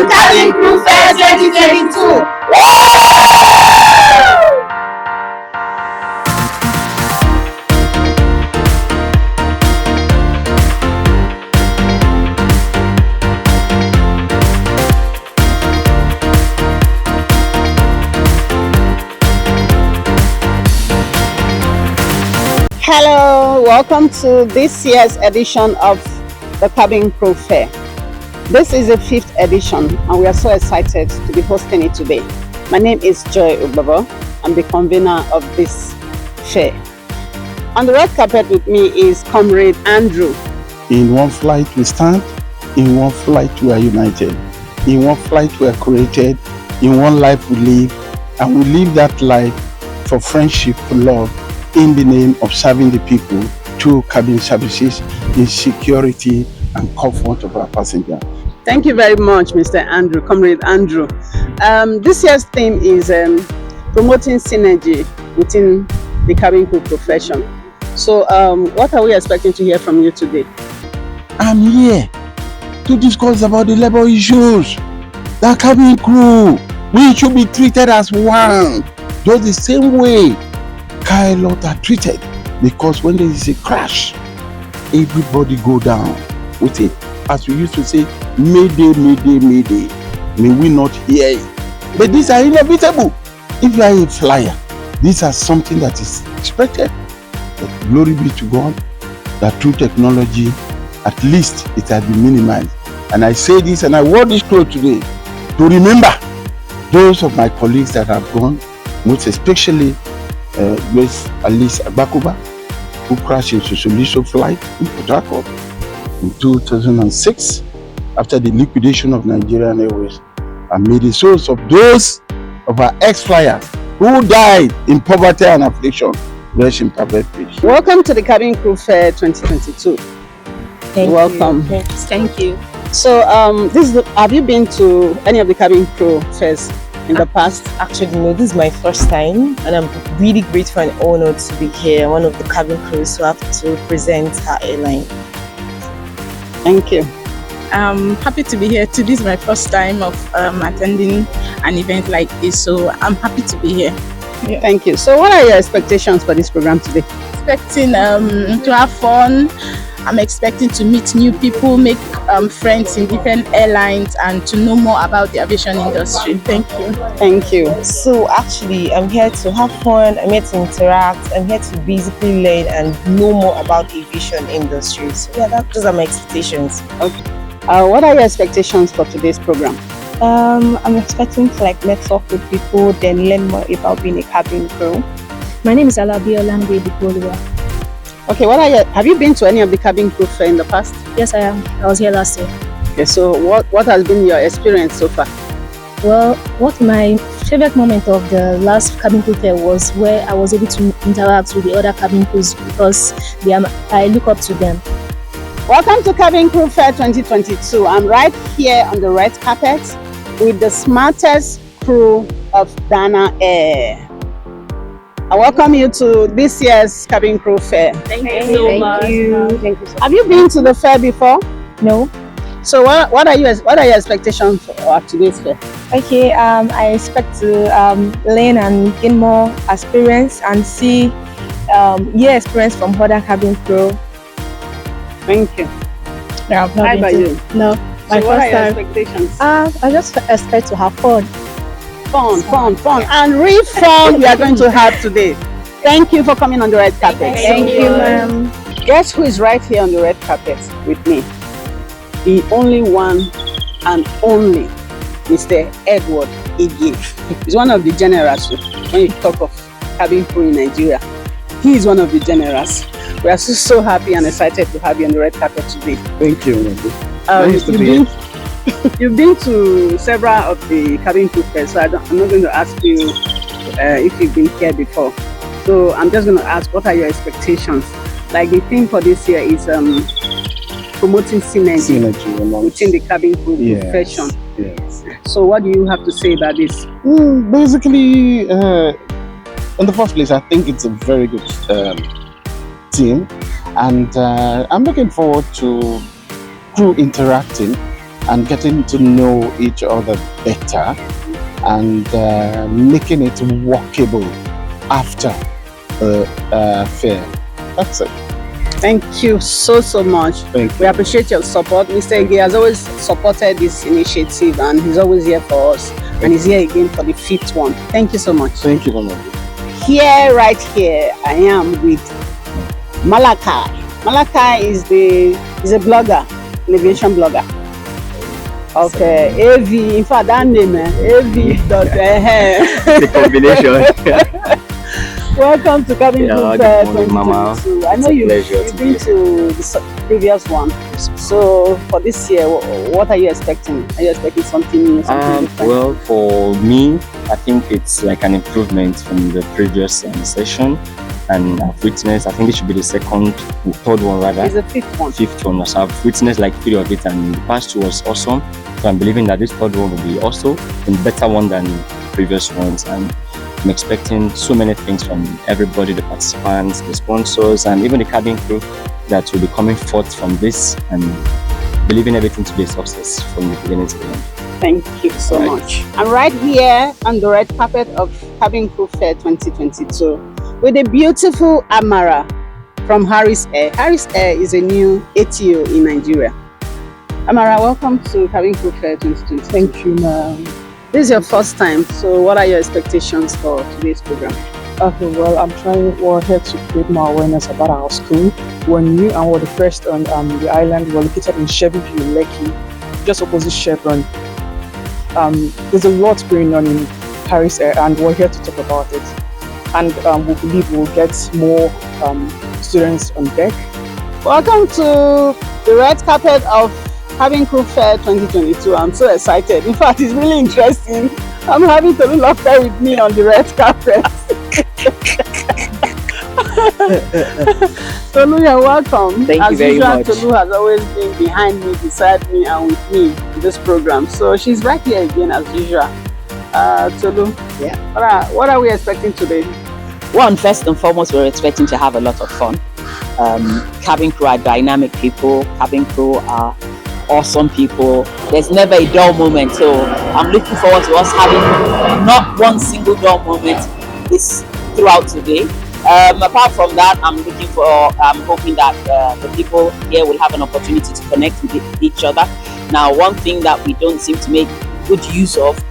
to Cabin Crew Fair 2022. Hello, welcome to this year's edition of the Cabin Crew Fair. This is the 5th edition and we are so excited to be hosting it today. My name is Joy Ubabo. I'm the convener of this fair. On the red carpet with me is Comrade Andrew. In one flight we stand, in one flight we are united, in one flight we are created, in one life we live, and we live that life for friendship, for love, in the name of serving the people through cabin services in security and comfort of our passengers. Thank you very much, Mr. Andrew, Comrade Andrew. This year's theme is promoting synergy within the cabin crew profession. So what are we expecting to hear from you today? I'm here to discuss about the labor issues. The cabin crew, we should be treated as one, just the same way pilots are treated, because when there is a crash, everybody go down with it. As we used to say, mayday, mayday, mayday. May we not hear it. But these are inevitable. If you are a flyer, these are something that is expected. But glory be to God that through technology, at least it has been minimized. And I say this and I wore this clothes today to remember those of my colleagues that have gone, most especially Miss Alice Abakuba, who crashed in Sosoliso flight in Port Harcourt in 2006 after the liquidation of Nigerian Airways, and may the souls of those of our ex-flyers who died in poverty and affliction rest in perfect peace. Welcome to the Cabin Crew Fair 2022. Welcome. Thank you. So have you been to any of the cabin crew fairs in the past? Actually, no, this is my first time and I'm really grateful and honored to be here, one of the cabin crews who have to present our airline. Thank you. I'm happy to be here too. This is my first time of attending an event like this, so I'm happy to be here. Yeah. Thank you. So what are your expectations for this program today? Expecting to have fun. I'm expecting to meet new people, make friends in different airlines, and to know more about the aviation industry. Thank you. Thank you. So actually, I'm here to have fun, I'm here to interact, I'm here to basically learn and know more about the aviation industry. So yeah, those are my expectations. Okay. What are your expectations for today's program? I'm expecting to network with people, then learn more about being a cabin crew. My name is Alabi Olanwe Dipolua. Okay, have you been to any of the cabin crew fair in the past? Yes, I am. I was here last year. Okay, so what has been your experience so far? Well, what my favorite moment of the last cabin crew fair was where I was able to interact with the other cabin crews because I look up to them. Welcome to Cabin Crew Fair 2022. I'm right here on the red carpet with the smartest crew of Dana Air. I welcome you to this year's Cabin Crew Fair. Thank you so much. Thank you so much. Have you been to the fair before? No. So what are your expectations for today's fair? Okay, I expect to learn and gain more experience and see experience from other cabin crew. Thank you. Yeah, How about you? No, my So what are first your time. expectations? I just expect to have fun. Fun, and real fun we are going to have today. Thank you for coming on the red carpet. Thank you, ma'am. Guess who is right here on the red carpet with me? The only one and only Mr. Edward Ige. He's one of the generals when you talk of cabin crew in Nigeria. He is one of the generals. We are so happy and excited to have you on the red carpet today. Thank you. Nice to be here. You've been to several of the cabin crew fairs, so I'm not going to ask you if you've been here before. So I'm just going to ask, what are your expectations? Like the theme for this year is promoting synergy within the cabin crew profession. Yes. So what do you have to say about this? Basically, in the first place, I think it's a very good team, and I'm looking forward to crew interacting and getting to know each other better and making it workable after the fair. That's it. Thank you so much. Thank We you. appreciate your support. Mr. Ige has always supported this initiative and he's always here for us. And he's here again for the 5th one. Thank you so much. Thank you, Mama. Here, right here, I am with Malachi. Malachi is a blogger, an aviation blogger. Okay, AV, in fact, that name, AV. The combination. Welcome to Cabin Yeah, Crew good Fair morning, Mama. 2022. I know It's a you've pleasure to been be to the previous one. So for this year, what are you expecting? Are you expecting something new, something different? Well, for me, I think it's like an improvement from the previous session, and I've witnessed. I think it should be the third one rather. It's the 5th one. 5th one. So I've witnessed like 3 of it, and the past 2 was awesome. So I'm believing that this 3rd one will be also a better one than the previous ones, and I'm expecting so many things from everybody, the participants, the sponsors, and even the cabin crew that will be coming forth from this, and believing everything to be a success from the beginning to the end. Thank you so Right. much. I'm right here on the red carpet of Cabin Crew Fair 2022 with the beautiful Amara from Harris Air. Harris Air is a new ATO in Nigeria. Amara, welcome to Cabin Crew Fair 2022. Thank you, ma'am. This is your first time, so what are your expectations for today's program? Okay, well, we're here to create more awareness about our school. We're new and we're the first on the island. We're located in Chevyview, Lekki, just opposite Chevron. There's a lot going on in Paris Air, and we're here to talk about it. And we believe we'll get more students on deck. Welcome to the red carpet of Cabin Crew Fair 2022. I'm so excited. In fact, it's really interesting. I'm having Tolu Lope with me on the red carpet. Tolu, you're welcome. Thank you As very usual, much. Tolu has always been behind me, beside me, and with me in this program. So she's right here again as usual. Tolu, Yeah. what are we expecting today? One, first and foremost, we're expecting to have a lot of fun. Cabin crew are dynamic people. Cabin crew are awesome people. There's never a dull moment. So I'm looking forward to us having not one single dull moment this throughout today. Apart from that, I'm hoping that the people here will have an opportunity to connect with each other. Now, one thing that we don't seem to make good use of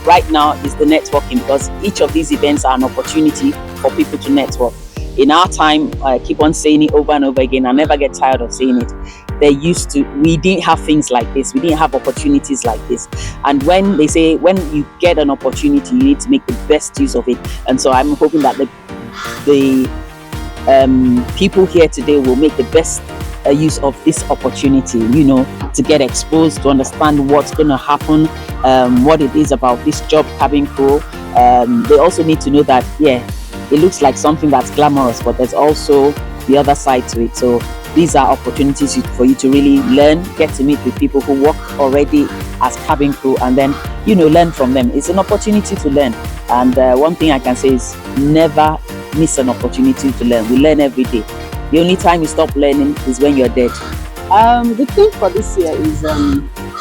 right now is the networking, because each of these events are an opportunity for people to network. In our time, I keep on saying it over and over again, I never get tired of saying it. We didn't have things like this, we didn't have opportunities like this. And when they say, when you get an opportunity, you need to make the best use of it. And so I'm hoping that the people here today will make the best use of this opportunity, to get exposed, to understand what's going to happen, what it is about this job, cabin crew. They also need to know that, it looks like something that's glamorous, but there's also the other side to it. So these are opportunities for you to really learn, get to meet with people who work already as cabin crew, and then, learn from them. It's an opportunity to learn. And one thing I can say is never miss an opportunity to learn. We learn every day. The only time you stop learning is when you're dead. The theme for this year is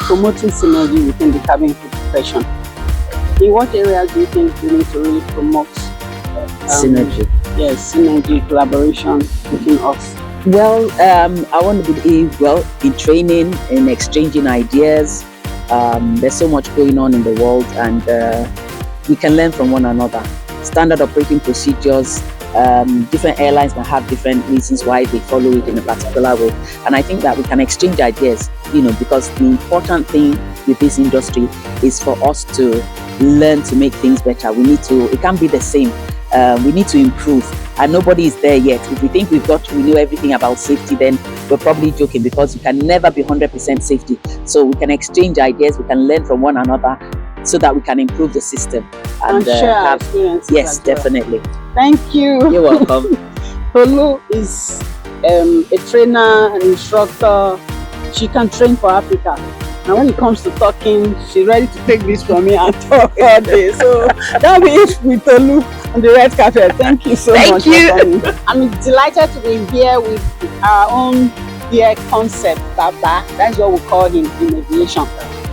promoting synergy within the cabin crew profession. In what areas do you think we need to really promote Synergy. Yes, synergy, collaboration between us. Well, I want to believe, in training, in exchanging ideas. There's so much going on in the world, and we can learn from one another. Standard operating procedures, different airlines might have different reasons why they follow it in a particular way. And I think that we can exchange ideas, because the important thing with this industry is for us to learn to make things better. It can't be the same. We need to improve, and nobody is there yet. If we think we know everything about safety, then we're probably joking, because you can never be 100% safety. So we can exchange ideas, we can learn from one another, so that we can improve the system And share our experiences. Yes, as well. definitely. Thank you. You're welcome. Tolu is a trainer, an instructor. She can train for Africa. And when it comes to talking, she's ready to take this from me and talk all day. So that'll be it with Tolu on the red carpet. Thank you so much. Thank you. For coming. I'm delighted to be here with our own hear Concept Baba. That's what we call him in aviation.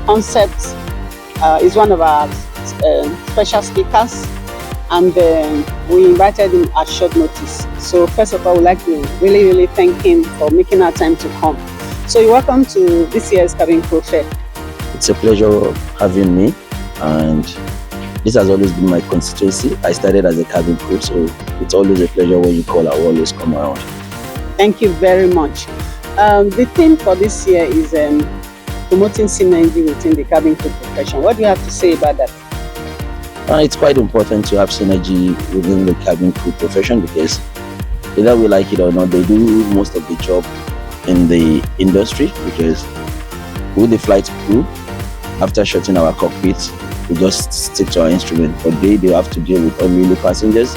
Concept is one of our special speakers, and we invited him at short notice. So first of all, we'd like to really thank him for making our time to come. So you're welcome to this year's Cabin Crew Fair. It's a pleasure having me, and this has always been my constituency. I started as a cabin crew, so it's always a pleasure when you call. I will always come around. Thank you very much. The theme for this year is promoting synergy within the cabin crew profession. What do you have to say about that? It's quite important to have synergy within the cabin crew profession, because either we like it or not, they do most of the job in the industry. Because with the flight crew, after shutting our cockpits, we just stick to our instrument. But they have to deal with unruly passengers,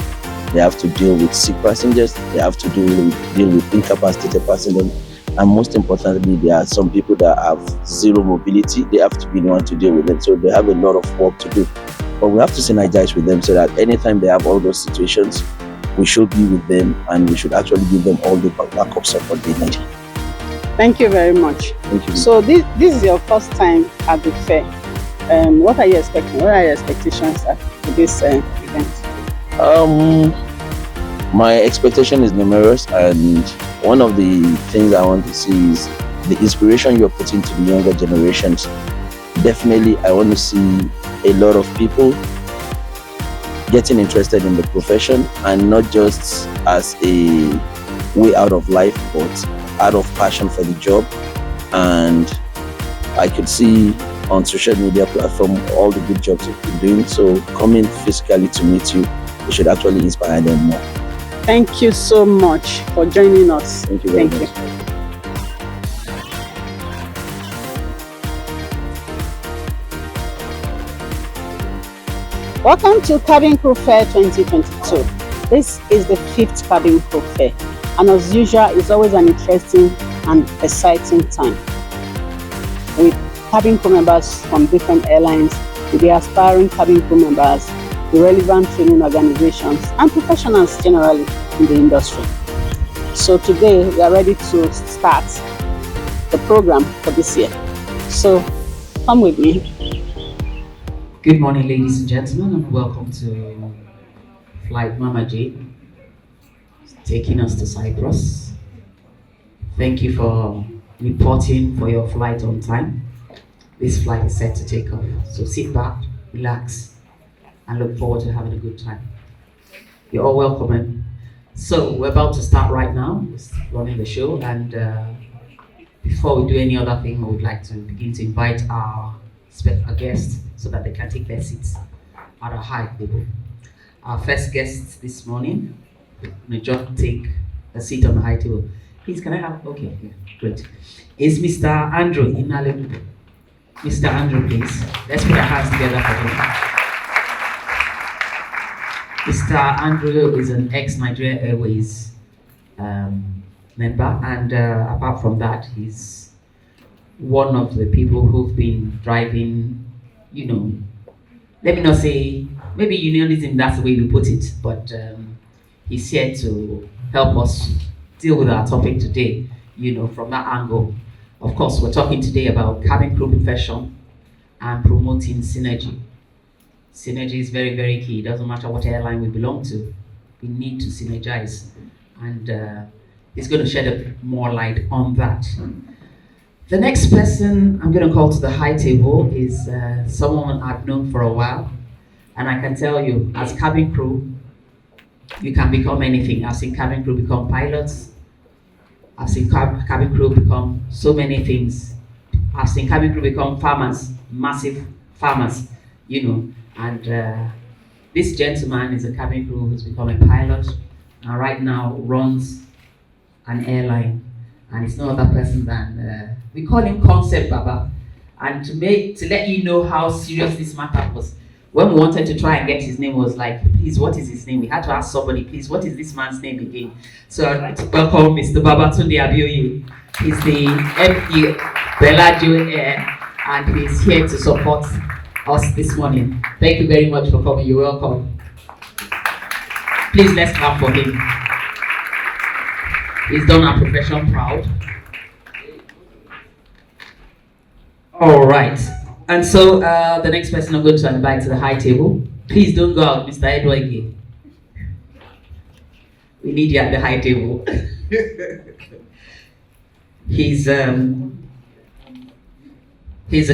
they have to deal with sick passengers, they have to deal with incapacitated passengers, and most importantly, there are some people that have zero mobility. They have to be the one to deal with them, so they have a lot of work to do. But we have to synergize with them so that anytime they have all those situations, we should be with them, and we should actually give them all the backup support they need. Thank you very much. Thank you. So this is your first time at the fair. What are you expecting? What are your expectations for this event? My expectation is numerous, and one of the things I want to see is the inspiration you're putting to the younger generations. Definitely, I want to see a lot of people getting interested in the profession, and not just as a way out of life, but out of passion for the job. And I could see on social media platform all the good jobs you've been doing, so coming physically to meet you, it should actually inspire them more. Thank you so much for joining us. Thank you very much. You. Welcome to Cabin Crew Fair 2022. This is the 5th Cabin Crew Fair, and as usual, it's always an interesting and exciting time with cabin crew members from different airlines, with the aspiring cabin crew members, the relevant training organizations, and professionals generally in the industry. So today we are ready to start the program for this year. So come with me. Good morning, ladies and gentlemen, and welcome to Flight Mama J, taking us to Cyprus. Thank you for reporting for your flight on time. This flight is set to take off, so sit back, relax, and look forward to having a good time. You're all welcome. So we're about to start right now, running the show, and before we do any other thing, we would like to begin to invite our guests so that they can take their seats at a high table. Our first guest this morning, may just take a seat on the high table. Please, can I have, okay, yeah, great. Is Mr. Andrew Inale. Mr. Andrew, please. Let's put our hands together for him. Mr. Andrew is an ex-Nigeria Airways member, and apart from that, he's one of the people who've been driving, let me not say, maybe unionism, that's the way we put it, but he's here to help us deal with our topic today, from that angle. Of course, we're talking today about cabin crew profession and promoting synergy. Synergy is very, very key. It doesn't matter what airline we belong to, we need to synergize. And he's going to shed a more light on that. The next person I'm going to call to the high table is someone I've known for a while. And I can tell you, as cabin crew, you can become anything. I've seen cabin crew become pilots. I've seen cabin crew become so many things. I've seen cabin crew become farmers, massive farmers, And this gentleman is a cabin crew who's become a pilot, and right now runs an airline. And it's no other person than, we call him Concept Baba. And to let you know how serious this matter was, when we wanted to try and get his name, was like, please, what is his name? We had to ask somebody, please, what is this man's name again? So I'd like to welcome Mr. Babatunde Abioye. He's the MD Bellagio Air, and he's here to support us this morning. Thank you very much for coming. You're welcome. Please, let's clap for him. He's done our profession proud. All right. And so the next person I'm going to invite to the high table, please don't go out, Mr. Edward. We need you at the high table. He's the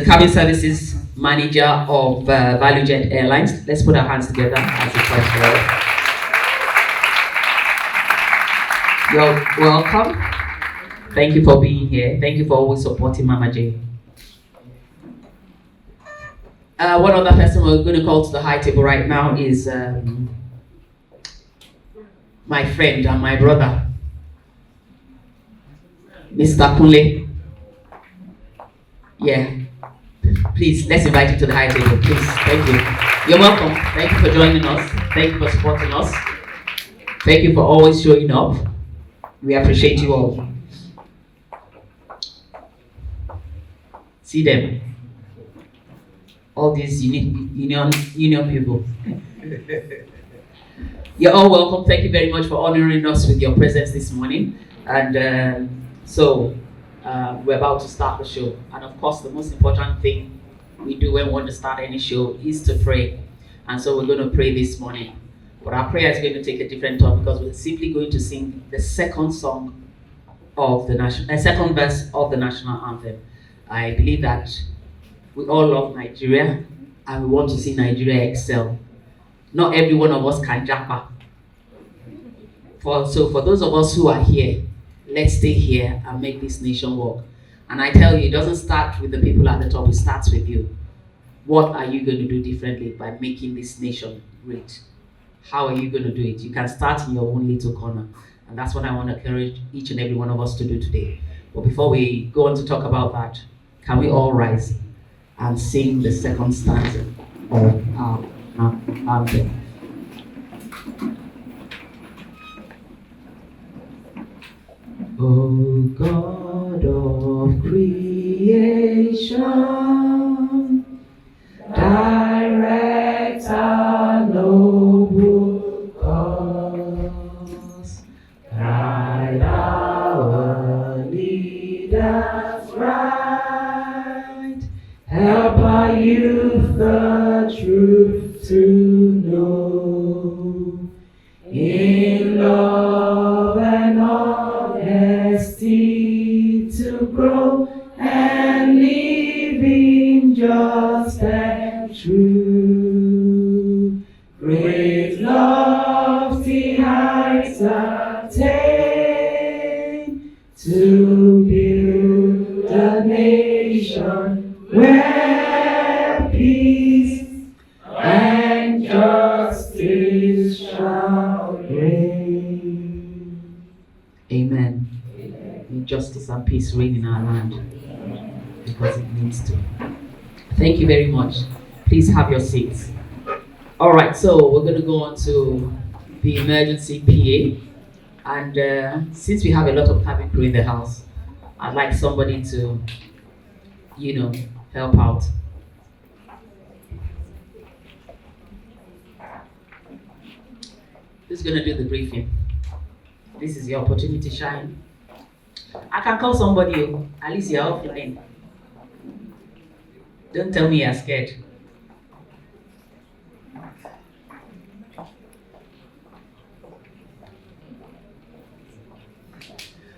cabin services manager of ValueJet Airlines. Let's put our hands together as he comes forward. You're welcome. Thank you for being here. Thank you for always supporting Mama J. One other person we're going to call to the high table right now is my friend and my brother, Mr. Kunle. Yeah. Please, let's invite you to the high table. Please, thank you. You're welcome. Thank you for joining us. Thank you for supporting us. Thank you for always showing up. We appreciate you all. See them. All these union people. You're all welcome. Thank you very much for honoring us with your presence this morning. And we're about to start the show. And of course, the most important thing we do when we want to start any show is to pray. And so we're going to pray this morning. But our prayer is going to take a different turn because we're simply going to sing the second song of the second verse of the national anthem. I believe that we all love Nigeria and we want to see Nigeria excel. Not every one of us can japa. So for those of us who are here, let's stay here and make this nation work. And I tell you, it doesn't start with the people at the top, it starts with you. What are you going to do differently by making this nation great? How are you going to do it? You can start in your own little corner. And that's what I want to encourage each and every one of us to do today. But before we go on to talk about that, can we all rise and sing the second stanza of our anthem? O God of creation, direct our noble cause, guide our leaders right, help our youth the truth to know, in love and honesty to grow and live in just and true. Great lofty heights attain to build a nation where peace and justice shall reign. Amen. May justice and peace reign in our land because it needs to. Thank you very much. Please have your seats. All right, so we're going to go on to the emergency PA. And since we have a lot of cabin crew in the house, I'd like somebody to, help out. Who's going to do the briefing? This is your opportunity to shine. I can call somebody, at least you're offline. Don't tell me you're scared.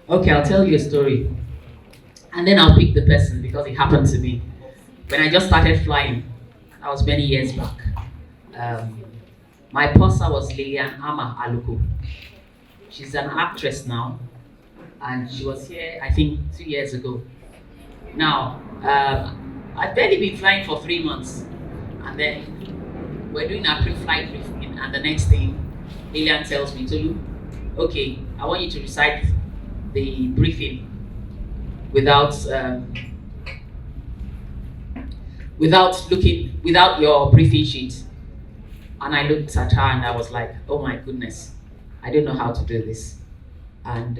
Okay, I'll tell you a story. And then I'll pick the person because it happened to me. When I just started flying, that was many years back. My purser was Lilian Ama Aluko. She's an actress now. And she was here, I think, 2 years ago. Now, I've barely been flying for 3 months. And then we're doing a pre-flight briefing. And the next thing, Lilian tells me, Tolu, okay, I want you to recite the briefing without your briefing sheet. And I looked at her and I was like, oh my goodness, I don't know how to do this. And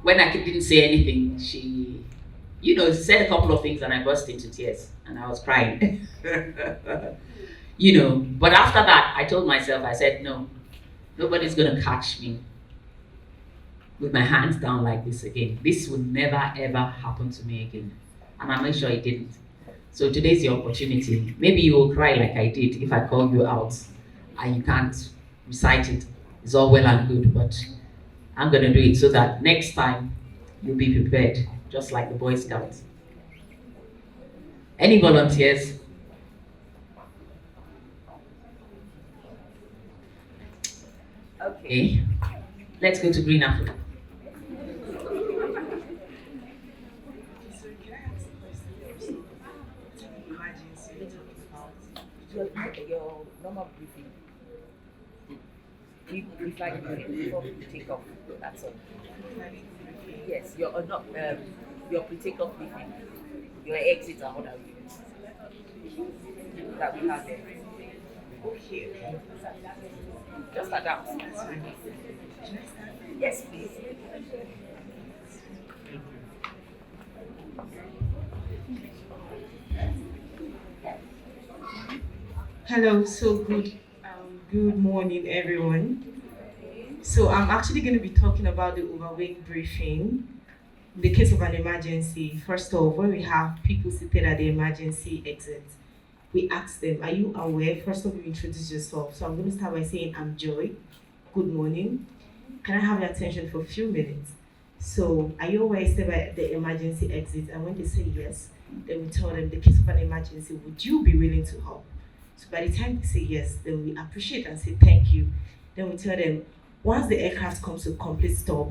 when I didn't say anything, she, said a couple of things and I burst into tears and I was crying. But after that, I told myself, I said, no, nobody's gonna catch me with my hands down like this again. This will never ever happen to me again. and I made sure he didn't. So today's your opportunity. Maybe you will cry like I did if I call you out and you can't recite it. It's all well and good, but I'm gonna do it so that next time you'll be prepared, just like the Boy Scouts. Any volunteers? Okay, let's go to Green Africa. Your normal briefing. If like before we take off, that's all. Yes, your your pre-takeoff briefing, your exit and what have you. That we have there. Okay. Just adapt. Yes, please. Hello, so good morning, everyone. So I'm actually going to be talking about the overweight briefing. In the case of an emergency, first off, when we have people seated at the emergency exit, we ask them, are you aware? First of all, you introduce yourself. So I'm going to start by saying, I'm Joy. Good morning. Can I have your attention for a few minutes? So are you aware stay by the emergency exit? And when they say yes, then we tell them, in the case of an emergency, would you be willing to help? So by the time they say yes, then we appreciate and say thank you. Then we tell them, once the aircraft comes to a complete stop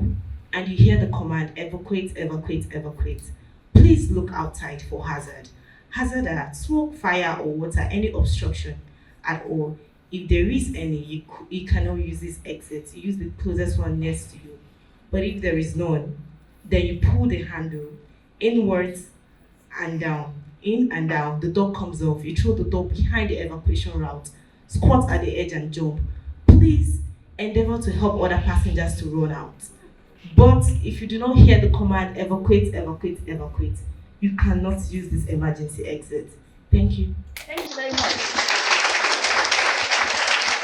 and you hear the command, evacuate, evacuate, evacuate, please look outside for hazard. Hazard are smoke, fire, or water, any obstruction at all. If there is any, you cannot use this exit. You use the closest one next to you. But if there is none, then you pull the handle inwards and down. In and down, the door comes off, you throw the door behind the evacuation route, squat at the edge and jump. Please endeavor to help other passengers to run out. But if you do not hear the command, evacuate, evacuate, evacuate, you cannot use this emergency exit. Thank you. Thank you very much.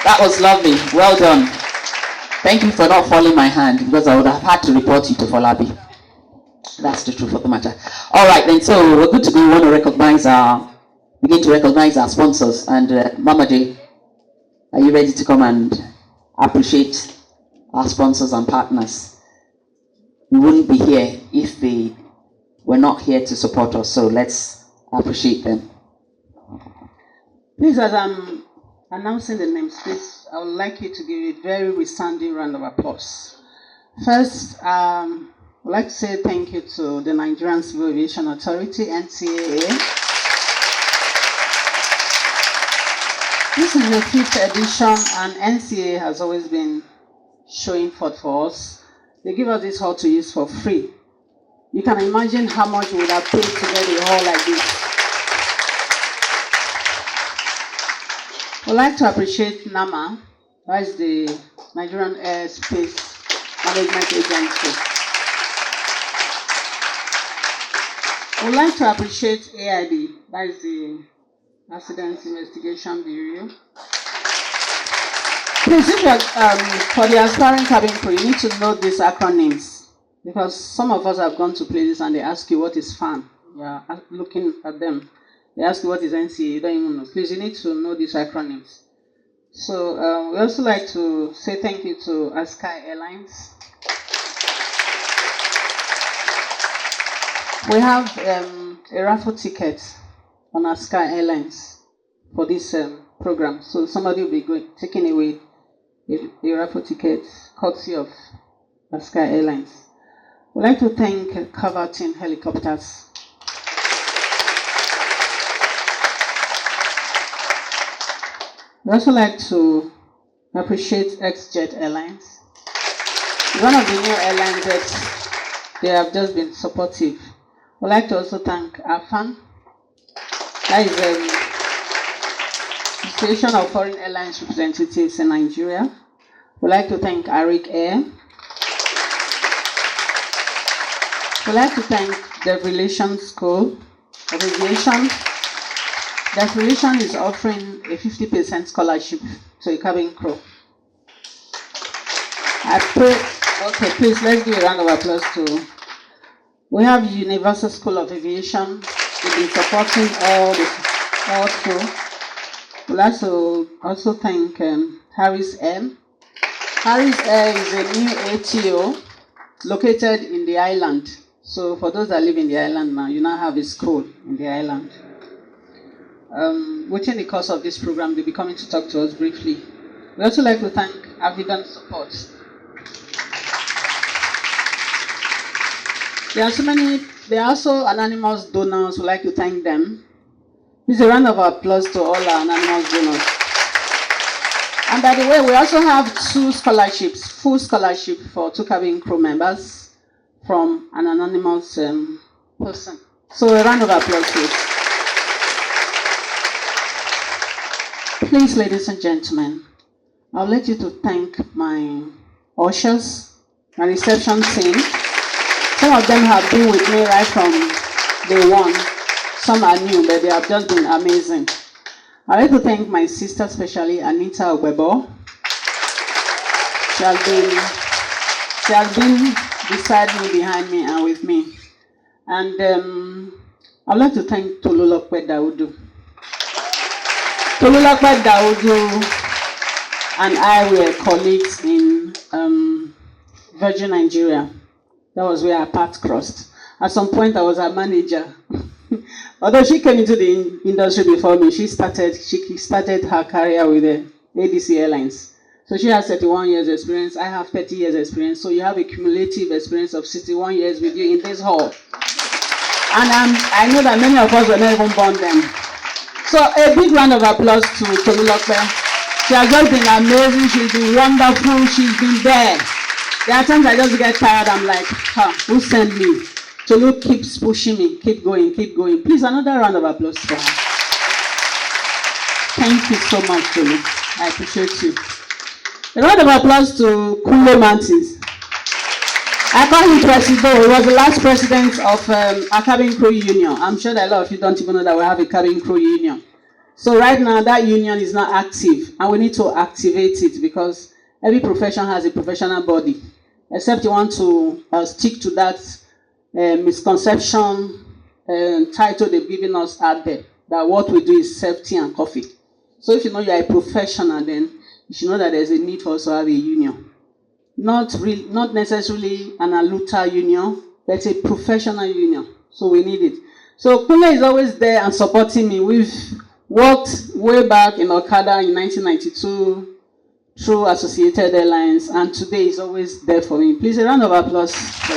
That was lovely. Well done. Thank you for not falling my hand, because I would have had to report you to Folabi. That's the truth of the matter. All right, then. So we're good to go. We want to begin to recognize our sponsors. And Mama J, are you ready to come and appreciate our sponsors and partners? We wouldn't be here if they were not here to support us. So let's appreciate them. Please, as I'm announcing the names, please, I would like you to give a very resounding round of applause. First, I'd like to say thank you to the Nigerian Civil Aviation Authority, NCAA. This is the 5th edition, and NCAA has always been showing forth for us. They give us this hall to use for free. You can imagine how much we would have paid to get a hall like this. I'd like to appreciate NAMA, that is the Nigerian Airspace Management Agency. I would like to appreciate AIB, that is the Accident Investigation Bureau. Please, for the aspiring cabin crew, you need to know these acronyms, because some of us have gone to places and they ask you what is FAN. You are looking at them. They ask you what is NCA, you don't even know. Please, you need to know these acronyms. So we also like to say thank you to Askai Airlines. We have a raffle ticket on Askai Airlines for this program. So somebody will be taking away a raffle ticket courtesy of Askai Airlines. We'd like to thank Caverton Helicopters. We'd also like to appreciate XJet Airlines. One of the new airlines that they have just been supportive. We'd like to also thank AFAN. That is the Association of Foreign Airlines Representatives in Nigeria. We'd like to thank Arik Air. We'd like to thank the Relations School of Aviation. The Relation is offering a 50% scholarship to a cabin crew. I pray, okay, please let's give a round of applause to We have Universal School of Aviation. We've been supporting all through. We'd like to also thank Harris Air. Harris Air is a new ATO located in the island. So for those that live in the island now, you now have a school in the island. Within the course of this program, they'll be coming to talk to us briefly. We'd also like to thank Avigan Support. There are also anonymous donors. We'd like to thank them. Please a round of applause to all our anonymous donors. And by the way, we also have 2 scholarships, full scholarship for 2 cabin crew members from an anonymous person. So a round of applause, please. Please, ladies and gentlemen, I'll let you to thank my ushers, my reception team. Some of them have been with me right from day one. Some are new, but they have just been amazing. I'd like to thank my sister, especially Anita Ogwebo. She has been beside me, behind me, and with me. And I'd like to thank Tolulokwe Daudu. Tolulokwe Daudu and I were colleagues in Virgin Nigeria. That was where our paths crossed. At some point, I was a manager. Although she came into the industry before me, she started her career with the ADC Airlines. So she has 31 years experience. I have 30 years experience. So you have a cumulative experience of 61 years with you in this hall. And I know that many of us were not even born then. So a big round of applause to Tolulokwe. She has just been amazing. She's been wonderful. She's been there. There are times I just get tired. I'm like, who sent me? Tolu keeps pushing me. Keep going, keep going. Please, another round of applause for her. Thank you so much, Tolu. I appreciate you. A round of applause to Kunle Mantis. I call him Presido. He was the last president of our cabin crew union. I'm sure that a lot of you don't even know that we have a cabin crew union. So right now, that union is not active, and we need to activate it because every profession has a professional body. Except you want to stick to that misconception title they've given us out there, that what we do is safety and coffee. So if you know you're a professional, then you should know that there's a need for us to have a union. Not necessarily an Aluta union, but a professional union. So we need it. So Kunle is always there and supporting me. We've worked way back in Okada in 1992 through Associated Airlines, and today he's always there for me. Please, a round of applause for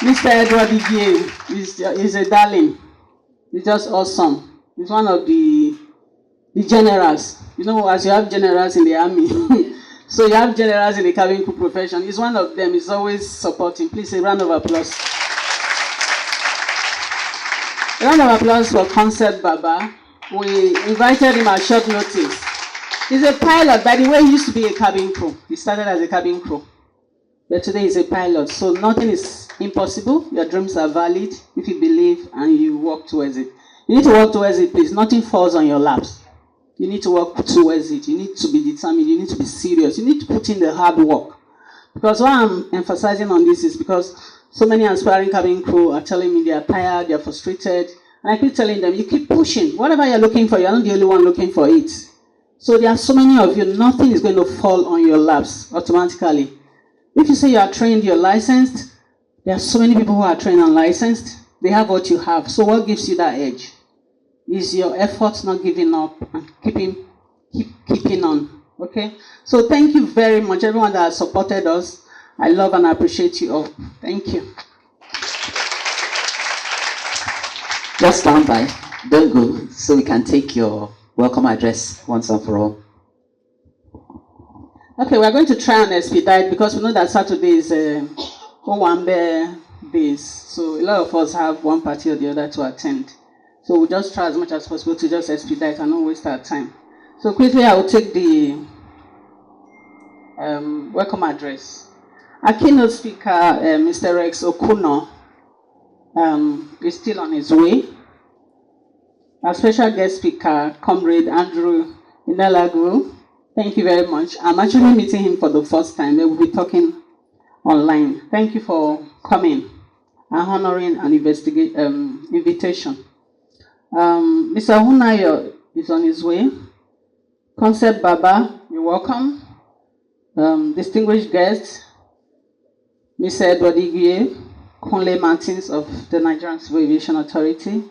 Mr. Edward Igie. He's a darling. He's just awesome. He's one of the generals. You know, as you have generals in the army, so you have generals in the cabin crew profession. He's one of them. He's always supporting. Please, a round of applause. A round of applause for Concept Baba. We invited him at short notice. He's a pilot. By the way, he used to be a cabin crew. He started as a cabin crew. But today he's a pilot. So nothing is impossible. Your dreams are valid if you believe and you work towards it. You need to work towards it, please. Nothing falls on your laps. You need to work towards it. You need to be determined. You need to be serious. You need to put in the hard work. Because why I'm emphasizing on this is because so many aspiring cabin crew are telling me they are tired, they are frustrated. And I keep telling them, you keep pushing. Whatever you're looking for, you're not the only one looking for it. So there are so many of you, nothing is going to fall on your laps automatically. If you say you are trained, you're licensed, there are so many people who are trained and licensed. They have what you have. So what gives you that edge? Is your efforts not giving up and keeping on. Okay? So thank you very much, everyone that has supported us. I love and appreciate you all. Thank you. Just stand by. Don't go, so we can take your welcome address once and for all. Okay, we're going to try and expedite because we know that Saturday is Owambe days. So a lot of us have one party or the other to attend. So we'll just try as much as possible to just expedite and not waste our time. So quickly, I will take the welcome address. Our keynote speaker, Mr. Rex Okuno, is still on his way. Our special guest speaker, Comrade Andrew Inelagu, thank you very much. I'm actually meeting him for the first time. We'll be talking online. Thank you for coming and honoring an invitation. Mr. Hunayo is on his way. Concept Baba, you're welcome. Distinguished guests, Mr. Edward Iguye, Conley Martins of the Nigerian Civil Aviation Authority,